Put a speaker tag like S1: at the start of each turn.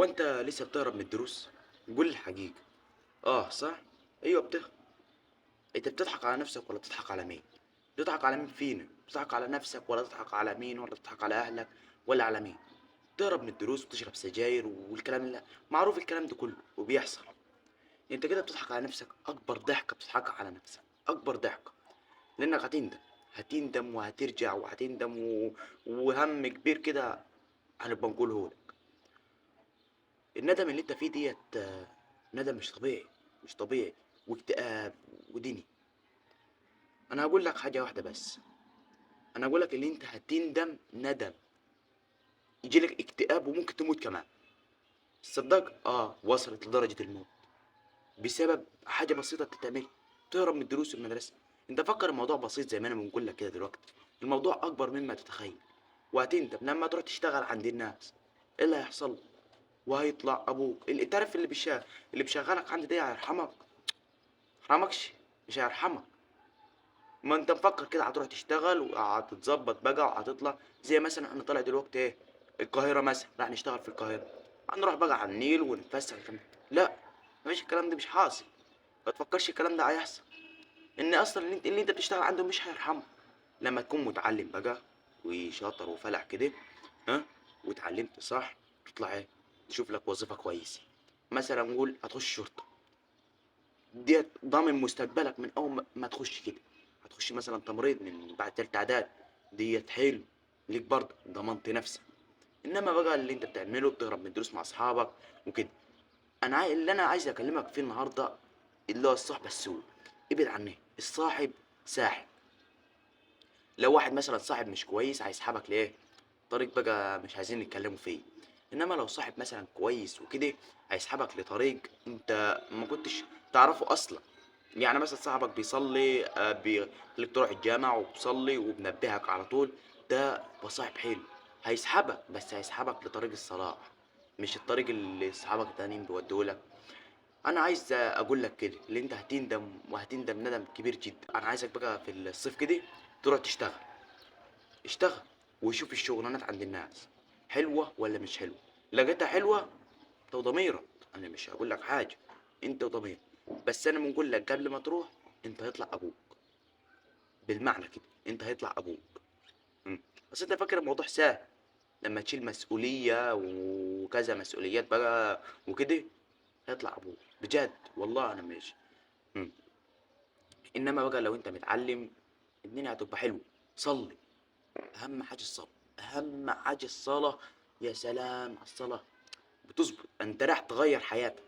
S1: هو انت لسه بتهرب من الدروس؟ قول الحقيقة. اه صح. ايوه بتهرب. انت بتضحك على نفسك ولا بتضحك على مين؟ بتضحك على مين فينا؟ بتضحك على نفسك ولا تضحك على مين؟ ولا تضحك على اهلك ولا على مين؟ تهرب من الدروس وتشرب سجاير والكلام اللي معروف الكلام ده كله وبيحصل. انت كده بتضحك على نفسك اكبر ضحكة بتضحكها على نفسك. اكبر ضحكة. لانك هتندم. هتندم وهترجع وهتندم وهم كبير كده. هنبقى نقوله لك. الندم اللي انت فيه ديت ندم مش طبيعي. مش طبيعي. واكتئاب ودني. انا هقول لك حاجه واحده بس. انا هقول لك ان انت هتندم ندم. يجيلك اكتئاب وممكن تموت كمان. تصدق وصلت لدرجه الموت بسبب حاجه بسيطه بتتعمل. تهرب من الدروس والمدرسه. انت فكر الموضوع بسيط زي ما انا بنقول لك كده دلوقتي. الموضوع اكبر مما تتخيل. وهتندم لما تروح تشتغل عند الناس. ايه اللي هيحصل؟ وهيطلع ابوك اللي تعرف اللي بيشغلك عند ده هيرحمك. هيرحمكش. مش هيرحمك. ما انت مفكر كده هتروح تشتغل وهتتظبط بقى وهتطلع. زي مثلا احنا طالع دلوقتي ايه؟ القاهره مثلا راح نشتغل في القاهره. هنروح بقى على النيل ونتفسح الكلام ده. لا. مفيش الكلام ده مش حاصل. ما تفكرش الكلام ده هيحصل. ان اصلا اللي انت بتشتغل عنده مش هيرحمك. لما تكون متعلم بقى وشاطر وفلح كده. ها. واتعلمت صح. تطلع ايه؟ تشوف لك وظيفه كويسه. مثلا نقول هتخش شرطه. ديت ضامن مستقبلك من اول ما تخش كده. هتخش مثلا تمريض من بعد تالتة اعداد. ديت حلو. ليك برضه ضمنت نفسك. انما بقى اللي انت بتعمله بتهرب من الدروس مع اصحابك وكده. اللي انا عايز اكلمك فيه النهارده اللي هو الصحبه السوء. ابعد عنه. الصاحب ساحب. لو واحد مثلا صاحب مش كويس هيسحبك ليه؟ طريق بقى مش عايزين نتكلموا فيه. انما لو صاحب مثلا كويس وكده هيسحبك لطريق انت ما كنتش تعرفه اصلا. يعني مثلا صاحبك بيصلي بيخليك تروح الجامع وبتصلي وبنبهك على طول. ده صاحب حلو. هيسحبك بس هيسحبك لطريق الصلاح. مش الطريق اللي صحابك التانيين بيوديهولك. انا عايز اقول لك كده اللي انت هتندم وهتندم ندم كبير جدا. انا عايزك بقى في الصيف كده تروح تشتغل. اشتغل. وشوف الشغلانات عند الناس حلوة ولا مش حلوة. لقيتها حلوة انت وضميرك. انا مش هقول لك حاجة. انت وضميرك. بس انا بنقول لك قبل ما تروح انت هيطلع ابوك. بالمعنى كده انت هيطلع ابوك. مم. بس انت فاكر الموضوع سهل. لما تشيل مسؤولية وكذا مسؤوليات بقى وكده هيطلع ابوك بجد والله انا ماشي. مم. انما بقى لو انت متعلم الدنيا هتبقى حلوة. صلي. اهم حاجة الصلاة. اهم حاجة الصلاة. يا سلام على الصلاة. بتظبط انت راح تغير حياتك.